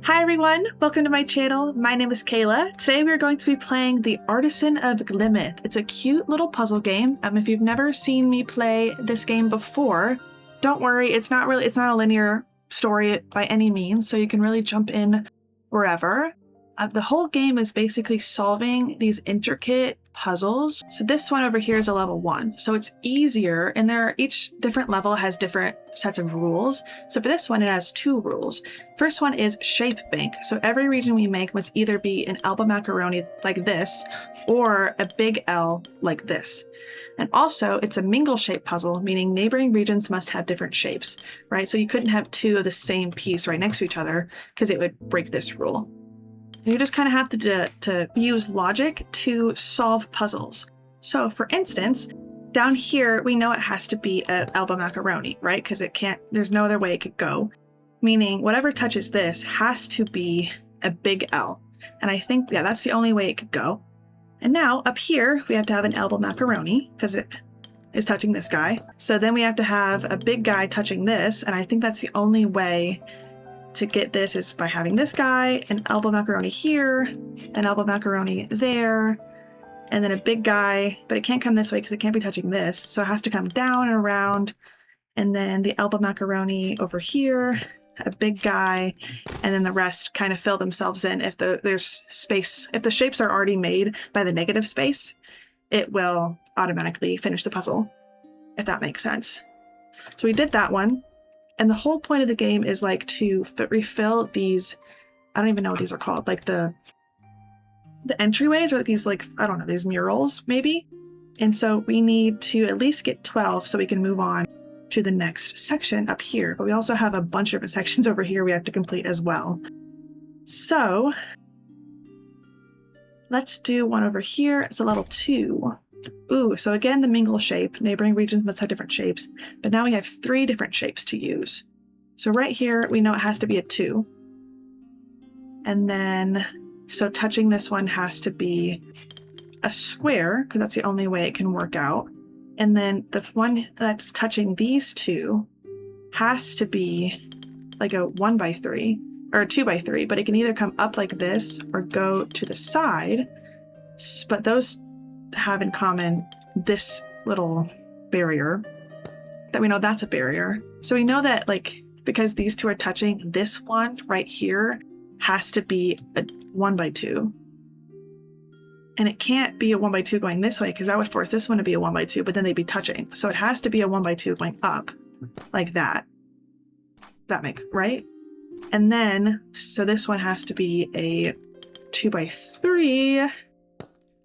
Hi everyone, welcome to my channel. My name is Kayla. Today we're going to be playing the Artisan of Glimmith. It's a cute little puzzle game. If you've never seen me play this game before, don't worry, it's not a linear story by any means, so you can really jump in wherever. The whole game is basically solving these intricate puzzles. So this one over here is a level 1, so it's easier, and each different level has different sets of rules. So for this one, it has 2 rules. First one is shape bank. So every region we make must either be an elbow macaroni like this, or a big L like this. And also, it's a mingle shape puzzle, meaning neighboring regions must have different shapes, right? So you couldn't have 2 of the same piece right next to each other because it would break this rule. You just kind of have to use logic to solve puzzles. So for instance, down here, we know it has to be an elbow macaroni, right? Because there's no other way it could go. Meaning whatever touches this has to be a big L. And I think, yeah, that's the only way it could go. And now up here, we have to have an elbow macaroni because it is touching this guy. So then we have to have a big guy touching this. And I think that's the only way to get this is by having this guy, an elbow macaroni here, an elbow macaroni there, and then a big guy, but it can't come this way because it can't be touching this. So it has to come down and around, and then the elbow macaroni over here, a big guy, and then the rest kind of fill themselves in. If there's space, if the shapes are already made by the negative space, it will automatically finish the puzzle, if that makes sense. So we did that one. And the whole point of the game is like to refill these, I don't even know what these are called, like the entryways, or these, like, I don't know, these murals maybe. And so we need to at least get 12 so we can move on to the next section up here. But we also have a bunch of sections over here we have to complete as well. So let's do one over here. It's a level 2. Ooh, so again, the mingle shape. Neighboring regions must have different shapes, but now we have 3 different shapes to use. So right here, we know it has to be a 2. And then, so touching this one has to be a square, because that's the only way it can work out. And then the one that's touching these 2 has to be like a 1x3, or a 2x3, but it can either come up like this or go to the side. But those have in common this little barrier that we know that's a barrier. So we know that, like, because these 2 are touching, this one right here has to be a 1x2. And it can't be a 1x2 going this way because that would force this one to be a 1x2, but then they'd be touching. So it has to be a 1x2 going up like that. That makes right? And then, so this one has to be a 2x3,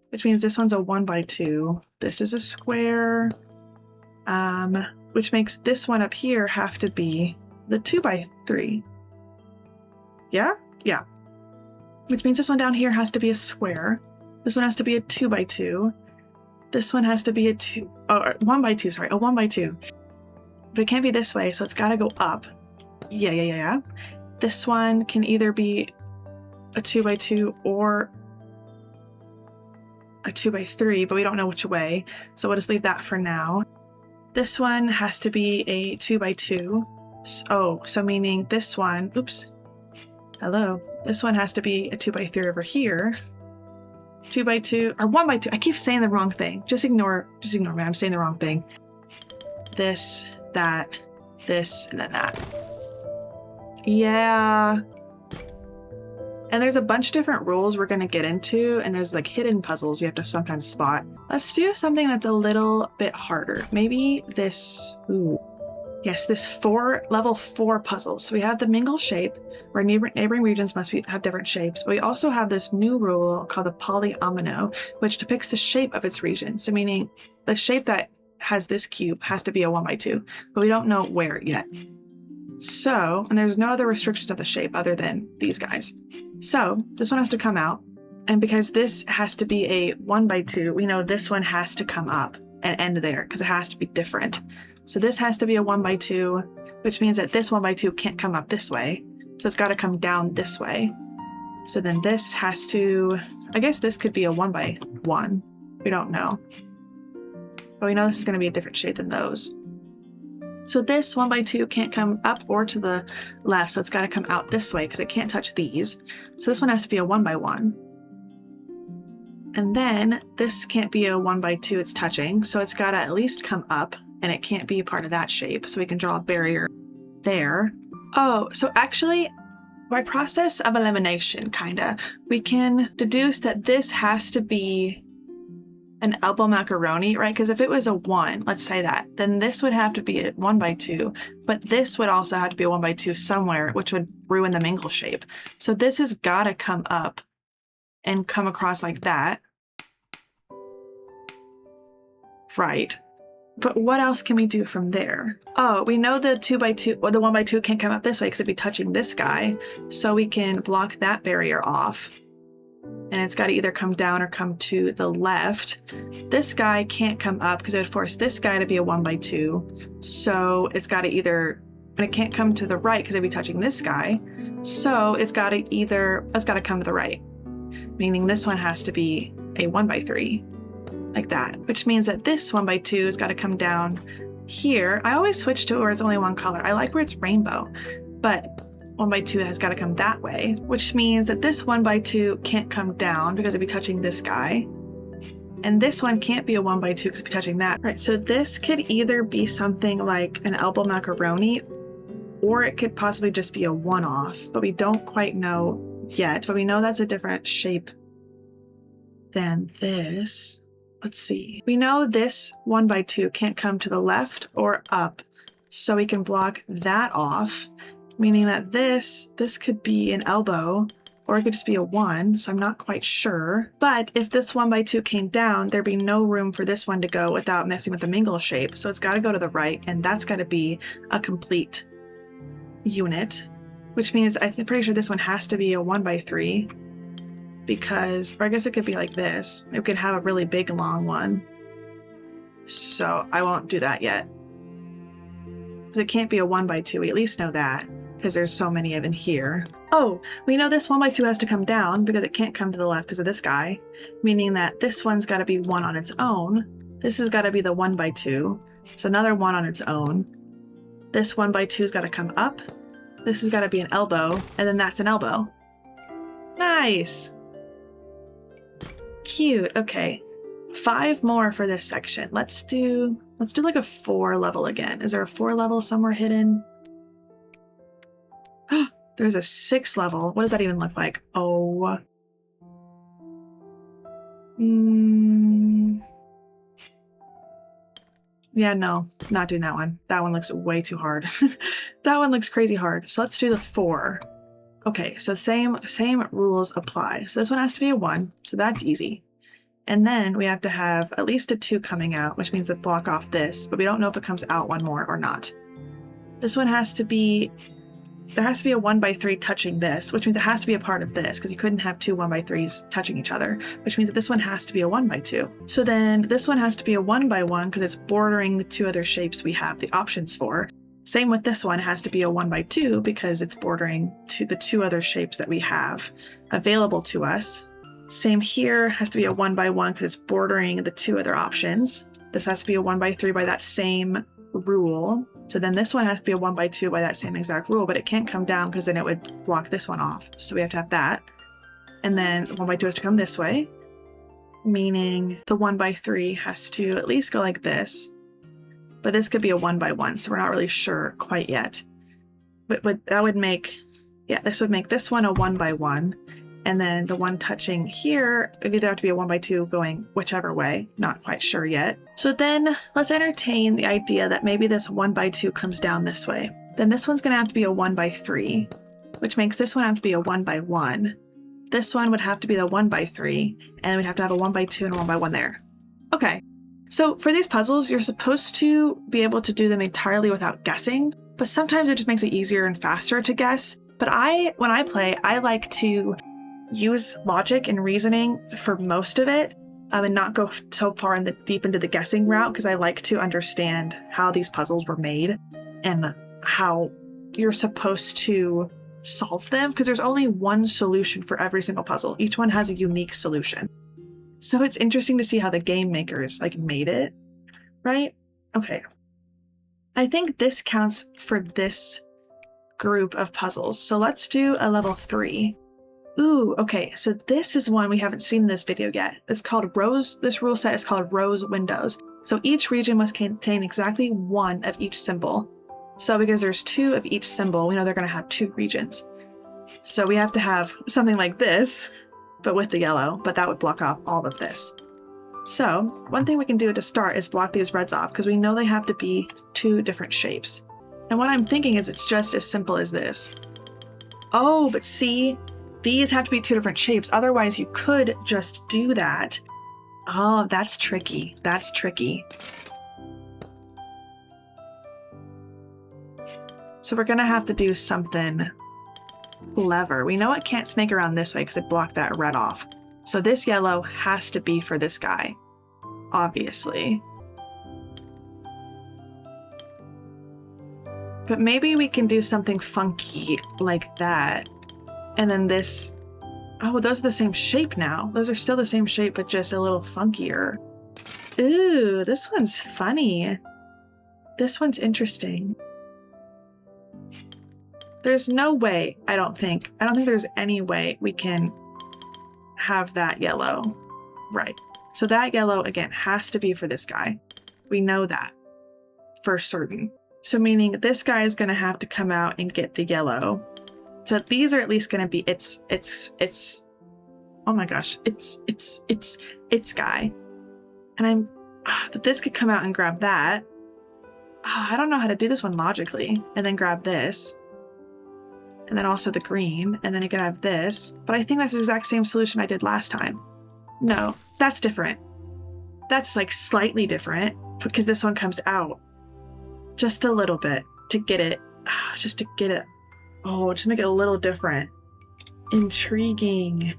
which means this one's a 1x2. This is a square, which makes this one up here have to be the 2x3. Yeah? Yeah. Which means this one down here has to be a square. This one has to be a 2x2. This one has to be a 1x2, sorry, a 1x2. But it can't be this way, so it's gotta go up. Yeah. This one can either be a 2x2 or a 2x3, but we don't know which way, so we'll just leave that for now. This one has to be a 2x2. Oh, so meaning this one, oops, hello. This one has to be a 2x3 over here. 2x2, or 1x2, I keep saying the wrong thing. Just ignore me, I'm saying the wrong thing. This, that, this, and then that. Yeah. And there's a bunch of different rules we're going to get into, and there's like hidden puzzles you have to sometimes spot. Let's do something that's a little bit harder. Maybe this, ooh. Yes, this level 4 puzzle. So we have the mingle shape, where neighboring regions must have different shapes. But we also have this new rule called the polyomino, which depicts the shape of its region. So meaning the shape that has this cube has to be a 1x2, but we don't know where yet. So, and there's no other restrictions to the shape other than these guys. So this one has to come out, and because this has to be a 1x2, we know this one has to come up and end there because it has to be different. So this has to be a 1x2, which means that this 1x2 can't come up this way. So it's got to come down this way. So then this has to, I guess this could be a 1x1. We don't know. But we know this is going to be a different shape than those. So this 1 by 2 can't come up or to the left, so it's got to come out this way because it can't touch these. So this one has to be a 1 by 1. And then this can't be a 1 by 2 it's touching, so it's got to at least come up, and it can't be part of that shape, so we can draw a barrier there. Oh, so actually, by process of elimination, kinda, we can deduce that this has to be an elbow macaroni, right? Because if it was a 1, let's say that, then this would have to be a 1 by 2, but this would also have to be a 1 by 2 somewhere, which would ruin the mingle shape. So this has got to come up and come across like that. Right. But what else can we do from there? Oh, we know the 2 by 2 or the 1 by 2 can't come up this way because it'd be touching this guy. So we can block that barrier off. And it's got to either come down or come to the left. This guy can't come up because it would force this guy to be a 1 by 2. So it's got to either, and it can't come to the right because it'd be touching this guy. So it's got to come to the right. Meaning this one has to be a 1 by 3. Like that, which means that this 1 by 2 has got to come down here. I always switch to where it's only one color. I like where it's rainbow, but 1 by 2 has got to come that way, which means that this 1 by 2 can't come down because it'd be touching this guy. And this one can't be a 1 by 2 because it'd be touching that. Right, so this could either be something like an elbow macaroni, or it could possibly just be a one-off, but we don't quite know yet, but we know that's a different shape than this. Let's see. We know this 1 by 2 can't come to the left or up, so we can block that off, meaning that this could be an elbow, or it could just be a 1, so I'm not quite sure. But if this 1 by 2 came down, there'd be no room for this one to go without messing with the mingle shape, so it's got to go to the right, and that's got to be a complete unit, which means I'm pretty sure this one has to be a 1 by 3. Because, or I guess it could be like this. It could have a really big long one. So I won't do that yet. Because it can't be a 1 by 2. We at least know that. Because there's so many of in here. Oh, we know this 1 by 2 has to come down because it can't come to the left because of this guy. Meaning that this one's got to be 1 on its own. This has got to be the 1 by 2. It's another 1 on its own. This 1 by 2's got to come up. This has got to be an elbow. And then that's an elbow. Nice! Cute. Okay, 5 more for this section. Let's do like a 4 level again. Is there a 4 level somewhere hidden? There's a 6 level. What does that even look like? Oh. Yeah, no, not doing that one. That one looks way too hard. That one looks crazy hard. So let's do the 4. Okay, so same rules apply. So this one has to be a 1, so that's easy. And then we have to have at least a 2 coming out, which means to block off this, but we don't know if it comes out 1 more or not. This one has to be, there has to be a 1 by 3 touching this, which means it has to be a part of this, because you couldn't have 2 1 by 3s touching each other, which means that this one has to be a 1 by 2. So then this one has to be a 1 by 1 because it's bordering the 2 other shapes we have the options for. Same with this one, it has to be a 1 by 2 because it's bordering to the 2 other shapes that we have available to us. Same here, has to be a 1 by 1 because it's bordering the 2 other options. This has to be a 1 by 3 by that same rule. So then this one has to be a 1 by 2 by that same exact rule, but it can't come down because then it would block this one off. So we have to have that. And then 1 by 2 has to come this way, meaning the 1 by 3 has to at least go like this. But this could be a 1 by 1, so we're not really sure quite yet. But that would make, yeah, this would make this one a 1 by 1. And then the one touching here, it would either have to be a 1 by 2 going whichever way, not quite sure yet. So then let's entertain the idea that maybe this 1 by 2 comes down this way. Then this one's gonna have to be a 1 by 3, which makes this one have to be a 1 by 1. This one would have to be the 1 by 3, and then we'd have to have a 1 by 2 and a 1 by 1 there. Okay. So for these puzzles, you're supposed to be able to do them entirely without guessing, but sometimes it just makes it easier and faster to guess. But when I play, I like to use logic and reasoning for most of it, and not go so far deep into the guessing route, because I like to understand how these puzzles were made and how you're supposed to solve them, because there's only one solution for every single puzzle. Each one has a unique solution. So it's interesting to see how the game makers made it, right? Okay. I think this counts for this group of puzzles. So let's do a level 3. Ooh, okay, so this is one we haven't seen in this video yet. It's called Rose, this rule set is called Rose Windows. So each region must contain exactly one of each symbol. So because there's 2 of each symbol, we know they're gonna have 2 regions. So we have to have something like this, but with the yellow, but that would block off all of this. So one thing we can do to start is block these reds off because we know they have to be 2 different shapes. And what I'm thinking is it's just as simple as this. Oh, but see, these have to be 2 different shapes. Otherwise you could just do that. Oh, that's tricky. That's tricky. So we're gonna have to do something clever. We know it can't snake around this way because it blocked that red off. So this yellow has to be for this guy, obviously. But maybe we can do something funky like that. And then this, oh, those are the same shape now. Those are still the same shape, but just a little funkier. Ooh, this one's funny. This one's interesting. There's no way, I don't think there's any way we can have that yellow. Right. So that yellow, again, has to be for this guy. We know that for certain. So meaning this guy is going to have to come out and get the yellow. So these are at least going to be its, oh my gosh, its guy. And but this could come out and grab that. Oh, I don't know how to do this one logically. And then grab this. And then also the green, and then it could have this. But I think that's the exact same solution I did last time. No, that's different. That's like slightly different because this one comes out just a little bit to get it, just to get it. Oh, just make it a little different. Intriguing.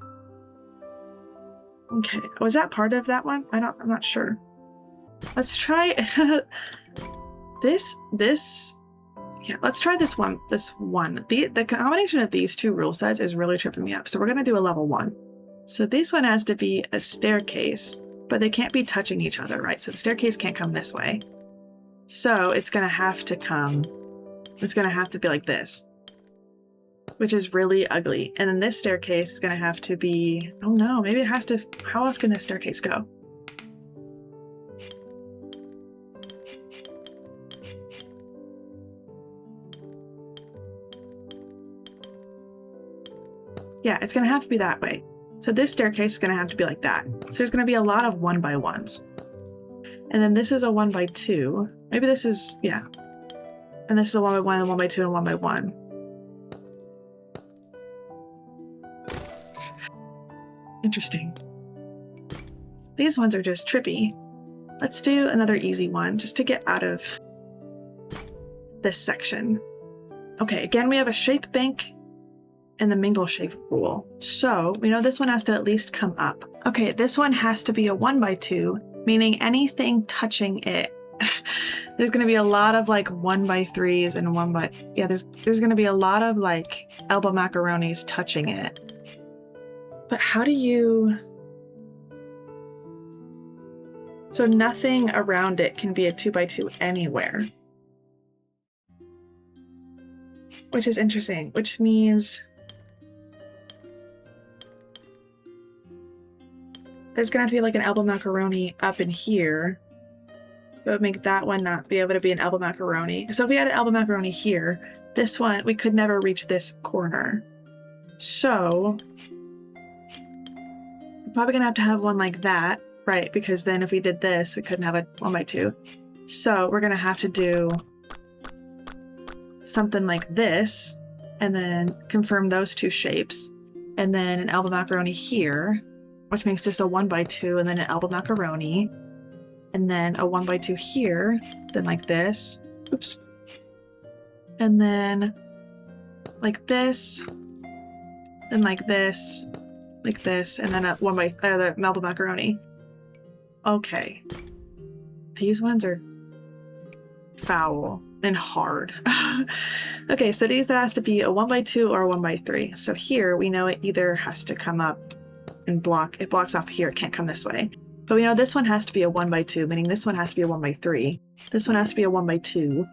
Okay, was that part of that one? I'm not sure. Let's try this. Yeah, let's try this one. The combination of these 2 rule sets is really tripping me up. So we're gonna do a level 1. So this one has to be a staircase, but they can't be touching each other, right? So the staircase can't come this way. So it's gonna have to be like this, which is really ugly. And then this staircase is gonna have to be, oh no, maybe it has to, how else can this staircase go? Yeah, it's gonna have to be that way. So this staircase is gonna have to be like that. So there's gonna be a lot of 1x1s. And then this is a 1x2. Maybe this is, yeah. And this is a 1x1 and 1x2 and 1x1. Interesting. These ones are just trippy. Let's do another easy one just to get out of this section. Okay, again, we have a shape bank and the mingle shape rule. So we know this one has to at least come up. Okay, this one has to be a 1x2, meaning anything touching it. There's gonna be a lot of like 1x3s and yeah, there's gonna be a lot of like elbow macaronis touching it. But how do you, so nothing around it can be a 2x2 anywhere. Which is interesting, which means there's gonna have to be like an elbow macaroni up in here. That would make that one not be able to be an elbow macaroni. So if we had an elbow macaroni here, this one, we could never reach this corner. So we're probably gonna have to have one like that, right? Because then if we did this, we couldn't have a 1x2. So we're gonna have to do something like this, and then confirm those 2 shapes, and then an elbow macaroni here, which makes this a 1x2, and then an elbow macaroni, and then a 1x2 here, then like this, oops, and then like this, then like this, and then a the elbow macaroni. Okay, these ones are foul and hard. Okay, so these has to be a 1x2 or a 1x3. So here we know it either has to come up and block. It blocks off here. It can't come this way. But we know this one has to be a 1x2, meaning this one has to be a 1x3. This one has to be a 1x2.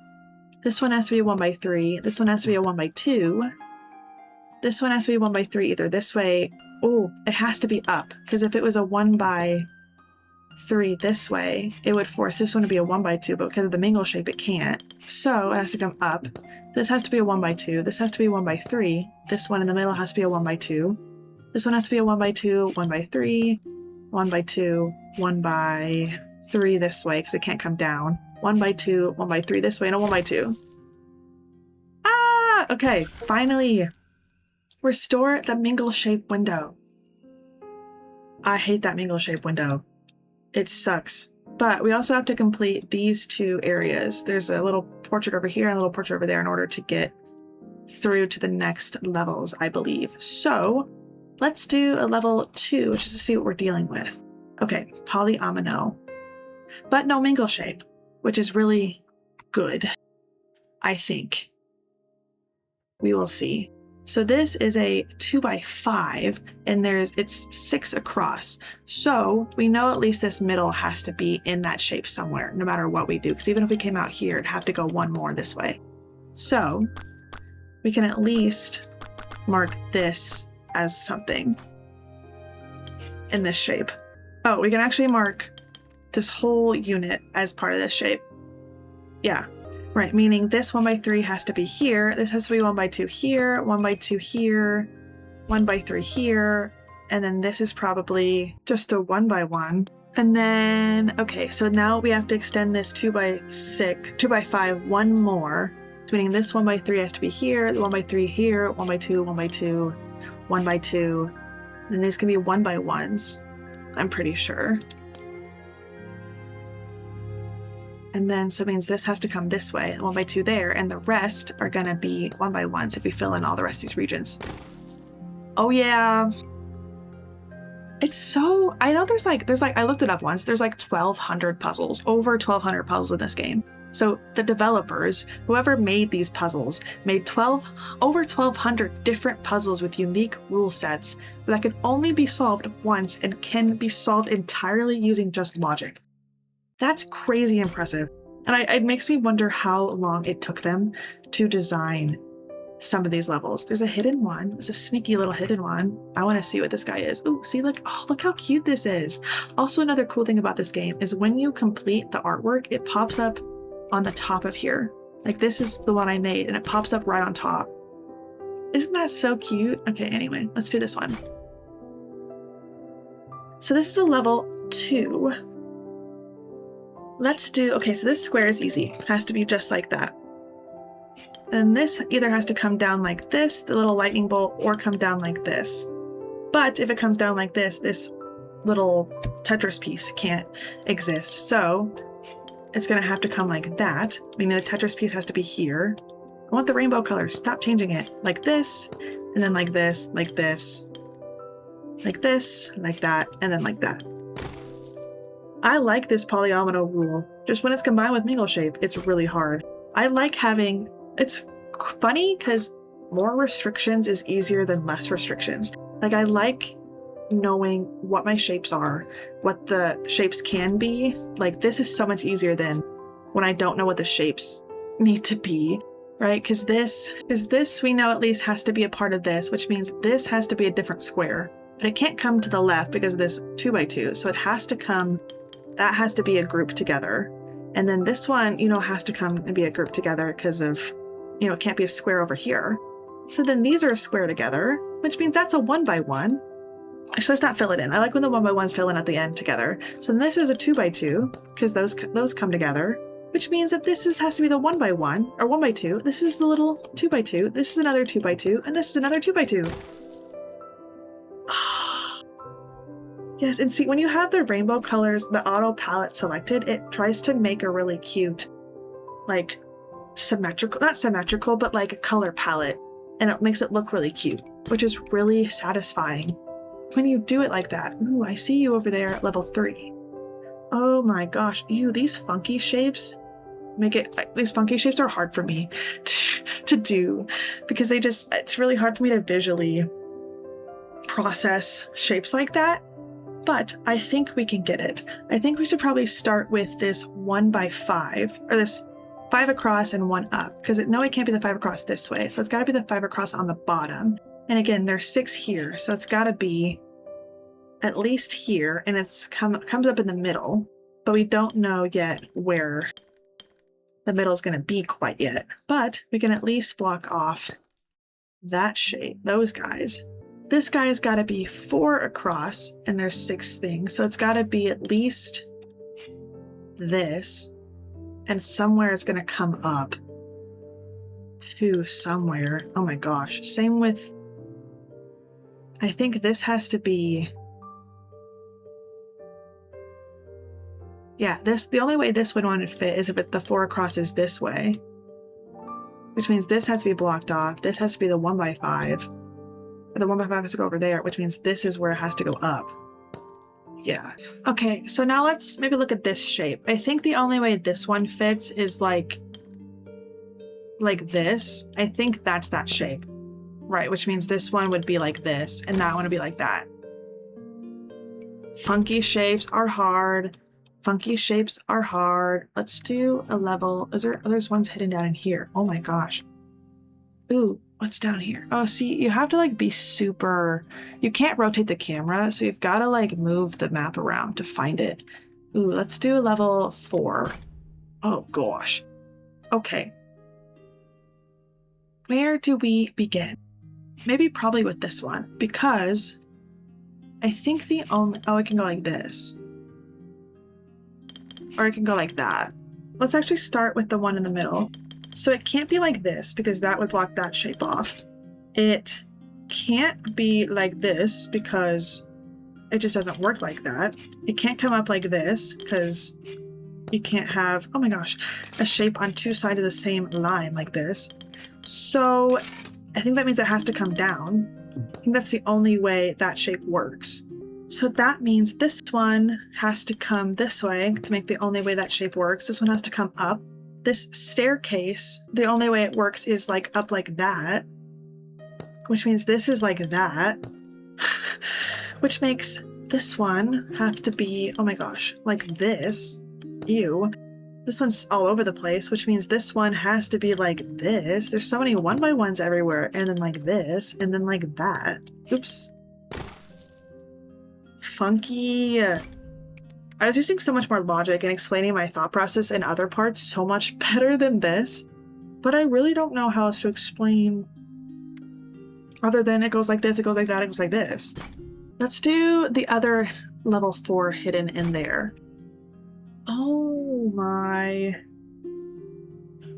This one has to be a 1 by 3. This one has to be a 1 by 2. This one has to be 1 by 3 either this way. Oh, it has to be up, because if it was a 1 by 3 this way, it would force this one to be a 1 by 2, but because of the mingle shape, it can't. So it has to come up. This has to be a 1 by 2. This has to be 1 by 3. This one in the middle has to be a 1 by 2. This one has to be a 1 by 2, 1 by 3, 1 by 2, 1 by 3 this way, because it can't come down. 1 by 2, 1 by 3 this way, and a 1 by 2. Ah! Okay, finally. Restore the mingle shape window. I hate that mingle shape window. It sucks. But we also have to complete these 2 areas. There's a little portrait over here and a little portrait over there in order to get through to the next levels, I believe. So let's do a level 2, just to see what we're dealing with. Okay, polyomino. But no mingle shape, which is really good, I think. We will see. So this is a 2 by 5, and it's 6 across. So we know at least this middle has to be in that shape somewhere, no matter what we do, because even if we came out here, it'd have to go 1 more this way. So we can at least mark this as something in this shape. Oh, we can actually mark this whole unit as part of this shape. Yeah. Right, meaning this 1 by 3 has to be here, this has to be 1 by 2 here, 1 by 2 here, 1 by 3 here, and then this is probably just a 1 by 1. And then, okay, so now we have to extend this 2 by 5, 1 more, meaning this 1 by 3 has to be here, the 1 by 3 here, 1 by 2, 1 by 2, 1 by 2, and these can be 1 by 1s, I'm pretty sure. And then, so it means this has to come this way, 1 by 2 there, and the rest are gonna be 1 by 1s if we fill in all the rest of these regions. Oh yeah. It's so, I know there's like, I looked it up once, there's like 1,200 puzzles, over 1,200 puzzles in this game. So the developers, whoever made these puzzles, made over 1,200 different puzzles with unique rule sets that can only be solved once and can be solved entirely using just logic. That's crazy impressive. And it makes me wonder how long it took them to design some of these levels. There's a hidden one. There's a sneaky little hidden one. I want to see what this guy is. Ooh, see, look how cute this is. Also, another cool thing about this game is when you complete the artwork, it pops up on the top of here. Like this is the one I made and it pops up right on top. Isn't that so cute? Okay, anyway, let's do this one. So this is a level 2. Let's do, okay, so this square is easy. It has to be just like that. And this either has to come down like this, the little lightning bolt, or come down like this. But if it comes down like this little Tetris piece can't exist. So it's gonna have to come like that, meaning the Tetris piece has to be here. I want the rainbow colors, stop changing it. Like this, and then like this, like this, like this, like that, and then like that. I like this polyomino rule. Just when it's combined with mingle shape, it's really hard. I like having, it's funny because more restrictions is easier than less restrictions. Like I like knowing what my shapes are, what the shapes can be. Like this is so much easier than when I don't know what the shapes need to be, right? Because this we know at least has to be a part of this, which means this has to be a different square. But it can't come to the left because of this 2 by 2. So it has to come, that has to be a group together. And then this one, has to come and be a group together because of, it can't be a square over here. So then these are a square together, which means that's a 1 by 1. Actually, let's not fill it in. I like when the 1 by 1s fill in at the end together. So then this is a 2 by 2 because those come together, which means that this has to be the 1 by 1 or 1 by 2. This is the little 2 by 2. This is another 2 by 2, and this is another 2 by 2. Yes, and see, when you have the rainbow colors, the auto palette selected, it tries to make a really cute, like symmetrical, not symmetrical, but like a color palette. And it makes it look really cute, which is really satisfying when you do it like that. Ooh, I see you over there at level 3. Oh my gosh, ew, these funky shapes these funky shapes are hard for me to do because it's really hard for me to visually process shapes like that. But I think we can get it. I think we should probably start with this 1 by 5, or this 5 across and 1 up, because no, it can't be the 5 across this way. So it's got to be the 5 across on the bottom. And again, there's 6 here, so it's got to be at least here, and it's comes up in the middle, but we don't know yet where the middle is going to be quite yet. But we can at least block off that shape, those guys. This guy's got to be 4 across, and there's 6 things, so it's got to be at least this, and somewhere it's going to come up to somewhere. Oh my gosh. Same with, I think this has to be, yeah, this, the only way this would want to fit is if the 4 across is this way, which means this has to be blocked off. This has to be the 1x5, or the 1x5 has to go over there, which means this is where it has to go up. Yeah. Okay, so now let's maybe look at this shape. I think the only way this one fits is like this. I think that's that shape, right? Which means this one would be like this, and that one would be like that. Funky shapes are hard. Funky shapes are hard. Let's do a level. There's ones hidden down in here. Oh my gosh. Ooh, what's down here? Oh, see, you have to like be super, you can't rotate the camera, so you've got to like move the map around to find it. Ooh, let's do a level 4. Oh gosh. Okay. Where do we begin? Maybe probably with this one, because I think the only, oh, it can go like this. Or it can go like that. Let's actually start with the one in the middle. So it can't be like this, because that would block that shape off. It can't be like this, because it just doesn't work like that. It can't come up like this, because you can't have, oh my gosh, a shape on 2 sides of the same line like this. So I think that means it has to come down. I think that's the only way that shape works. So that means this one has to come this way to make the only way that shape works. This one has to come up. This staircase, the only way it works is like up like that, which means this is like that, which makes this one have to be, oh my gosh, like this. Ew. This one's all over the place, which means this one has to be like this. There's so many 1x1s everywhere, and then like this, and then like that. Oops. Funky. I was using so much more logic and explaining my thought process in other parts so much better than this, but I really don't know how else to explain other than it goes like this, it goes like that, it goes like this. Let's do the other level 4 hidden in there. Oh my.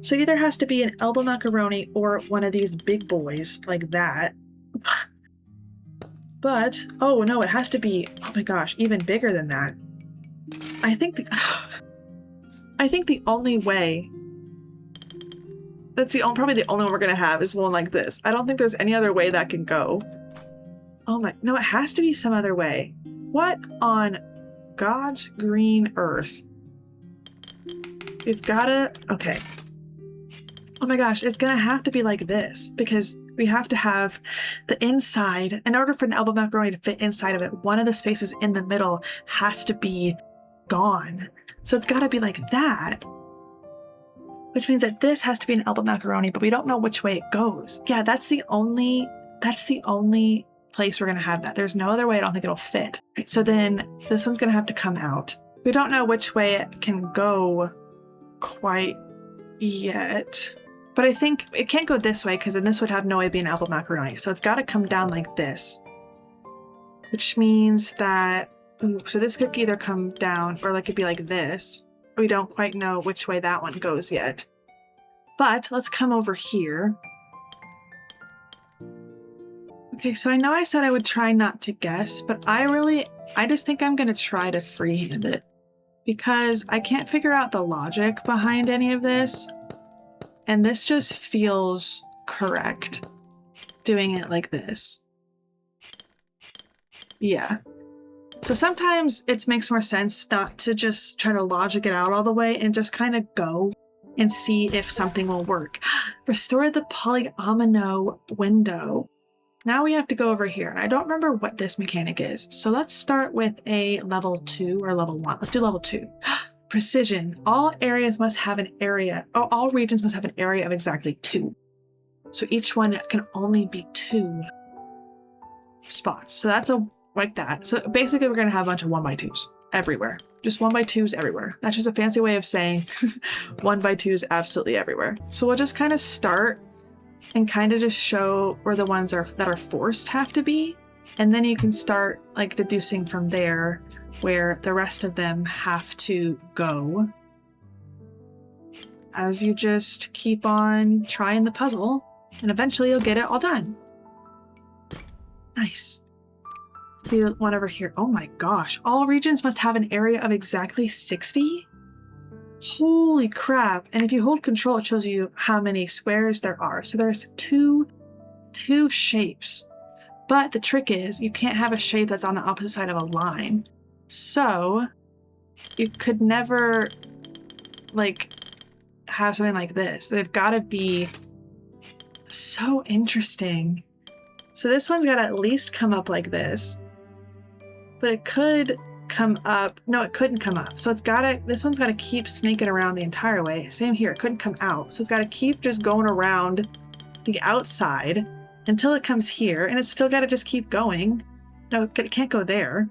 So it either has to be an elbow macaroni or one of these big boys like that. But, oh no, it has to be, oh my gosh, even bigger than that. I think the only way, that's probably the only one we're gonna have is one like this. I don't think there's any other way that can go. Oh my, no, it has to be some other way. What on God's green earth? We've gotta, okay. Oh my gosh, it's gonna have to be like this, because we have to have the inside, in order for an elbow macaroni to fit inside of it, one of the spaces in the middle has to be gone. So it's gotta be like that, which means that this has to be an elbow macaroni, but we don't know which way it goes. Yeah, that's the only place we're gonna have that. There's no other way. I don't think it'll fit. Right, so then this one's gonna have to come out. We don't know which way it can go quite yet, but I think it can't go this way, because then this would have no way to be an elbow macaroni. So it's gotta come down like this, which means that, ooh, so this could either come down or like it'd be like this. We don't quite know which way that one goes yet. But let's come over here. Okay, so I know I said I would try not to guess, but I just think I'm gonna try to freehand it, because I can't figure out the logic behind any of this. And this just feels correct, doing it like this. Yeah. So sometimes it makes more sense not to just try to logic it out all the way and just kind of go and see if something will work. Restore the polyomino window. Now we have to go over here, and I don't remember what this mechanic is. So let's start with a level 2 or level 1. Let's do level 2. Precision. All areas must have an area. Oh, all regions must have an area of exactly 2. So each one can only be 2 spots. So that's like that. So basically we're going to have a bunch of 1x2s everywhere. Just 1x2s everywhere. That's just a fancy way of saying 1x2s absolutely everywhere. So we'll just kind of start and kind of just show where the ones that are forced have to be. And then you can start like deducing from there where the rest of them have to go as you just keep on trying the puzzle, and eventually you'll get it all done. Nice. Do one over here. Oh my gosh. All regions must have an area of exactly 60? Holy crap. And if you hold control, it shows you how many squares there are. So there's two shapes. But the trick is you can't have a shape that's on the opposite side of a line. So you could never like have something like this. They've got to be so interesting. So this one's got to at least come up like this. But it could come up. No, it couldn't come up. So this one's got to keep snaking around the entire way. Same here. It couldn't come out. So it's got to keep just going around the outside until it comes here, and it's still got to just keep going. No, it can't go there.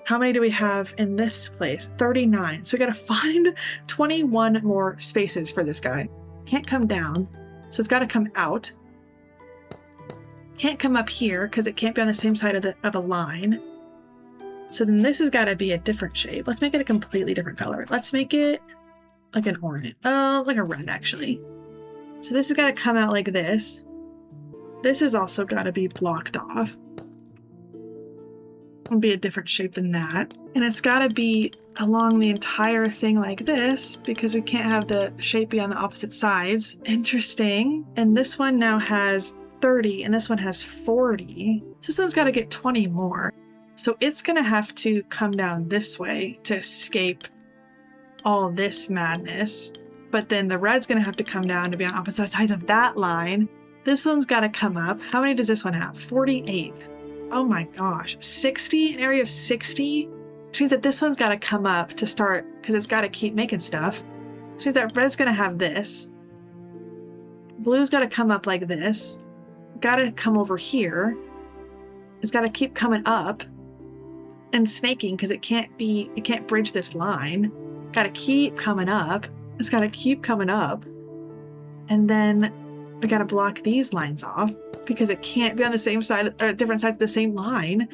How many do we have in this place? 39. So we got to find 21 more spaces for this guy. Can't come down, so it's got to come out. Can't come up here because it can't be on the same side of a line. So then this has got to be a different shape. Let's make it a completely different color. Let's make it like an orange. Like a red, actually. So this has got to come out like this. This has also got to be blocked off. It'll be a different shape than that. And it's got to be along the entire thing like this because we can't have the shape be on the opposite sides. Interesting. And this one now has 30 and this one has 40. So this one's got to get 20 more. So it's going to have to come down this way to escape all this madness. But then the red's going to have to come down to be on opposite sides of that line. This one's got to come up. How many does this one have? 48. Oh my gosh. 60? An area of 60? Which means that this one's got to come up to start because it's got to keep making stuff. Which means that red's going to have this. Blue's got to come up like this. Got to come over here. It's got to keep coming up and snaking because it can't bridge this line. Got to keep coming up. It's got to keep coming up. And then we got to block these lines off because it can't be on the same side or different sides of the same line.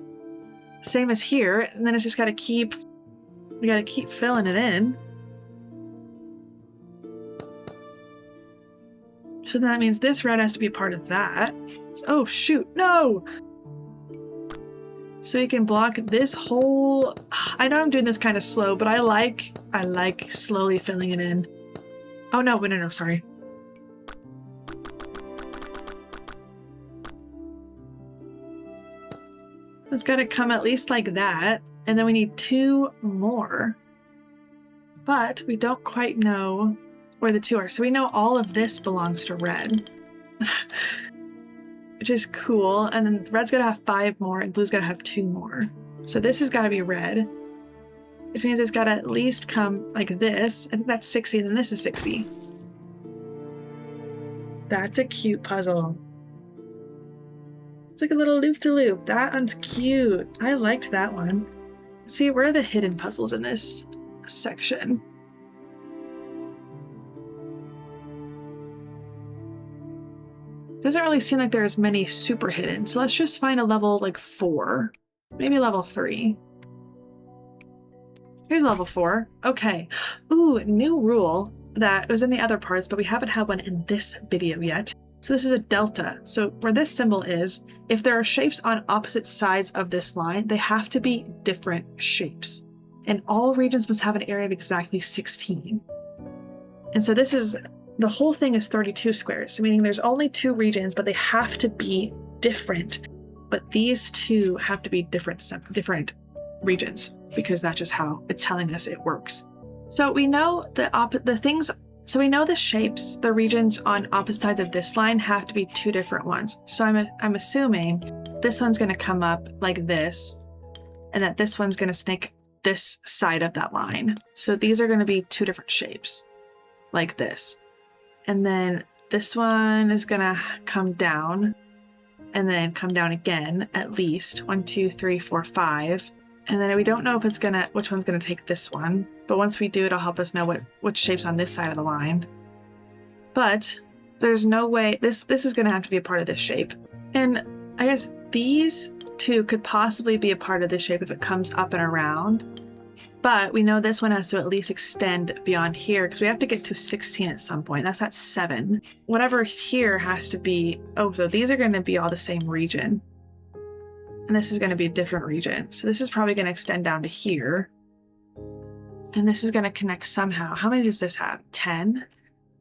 Same as here. And then it's just got to keep filling it in. So that means this red has to be part of that. Oh shoot, no! So we can block this whole, I know I'm doing this kind of slow, but I like slowly filling it in. Oh no, no, sorry. It's got to come at least like that, and then we need 2 more. But we don't quite know where the 2 are. So we know all of this belongs to red, which is cool. And then red's got to have 5 more, and blue's got to have 2 more. So this has got to be red, which means it's got to at least come like this. I think that's 60, and then this is 60. That's a cute puzzle. It's like a little loop-to-loop. That one's cute. I liked that one. See, where are the hidden puzzles in this section? Doesn't really seem like there's many super hidden. So let's just find a level like 4. Maybe level 3. Here's level 4. Okay. Ooh, new rule that was in the other parts, but we haven't had one in this video yet. So this is a delta. So where this symbol is, if there are shapes on opposite sides of this line, they have to be different shapes. And all regions must have an area of exactly 16. And so the whole thing is 32 squares. So meaning there's only 2 regions, but they have to be different. But these 2 have to be different regions because that's just how it's telling us it works. So we know So we know the shapes, the regions on opposite sides of this line have to be 2 different ones. So I'm assuming this one's going to come up like this, and that this one's going to snake this side of that line. So these are going to be two different shapes, like this. And then this one is going to come down and then come down again, at least 1, 2, 3, 4, 5. And then we don't know if it's which one's gonna take this one. But once we do, it'll help us know which shape's on this side of the line. But there's no way, this is gonna have to be a part of this shape. And I guess these two could possibly be a part of this shape if it comes up and around. But we know this one has to at least extend beyond here because we have to get to 16 at some point. That's at 7. Whatever here has to be, oh, so these are gonna be all the same region. And this is going to be a different region. So this is probably going to extend down to here. And this is going to connect somehow. How many does this have? 10?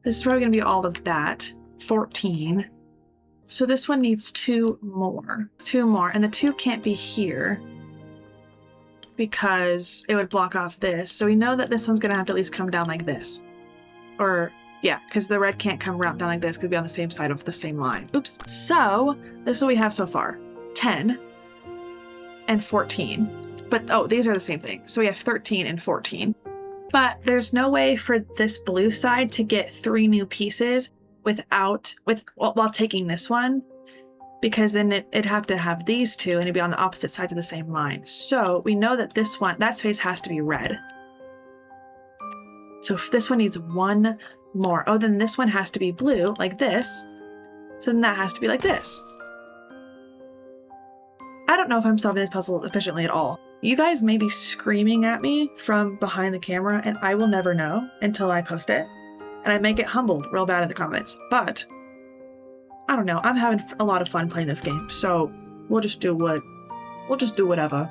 This is probably going to be all of that. 14. So this one needs 2 more. 2 more. And the 2 can't be here because it would block off this. So we know that this one's going to have to at least come down like this. Or, yeah, because the red can't come down like this. It could be on the same side of the same line. Oops. So this is what we have so far. 10. And 14. But, oh, these are the same thing. So we have 13 and 14. But there's no way for this blue side to get 3 new pieces while taking this one, because then it'd have to have these 2 and it'd be on the opposite side of the same line. So we know that that space has to be red. So if this one needs 1 more, oh, then this one has to be blue like this. So then that has to be like this. I don't know if I'm solving this puzzle efficiently at all. You guys may be screaming at me from behind the camera and I will never know until I post it. And I may get humbled real bad in the comments, but I don't know. I'm having a lot of fun playing this game, so we'll just do whatever.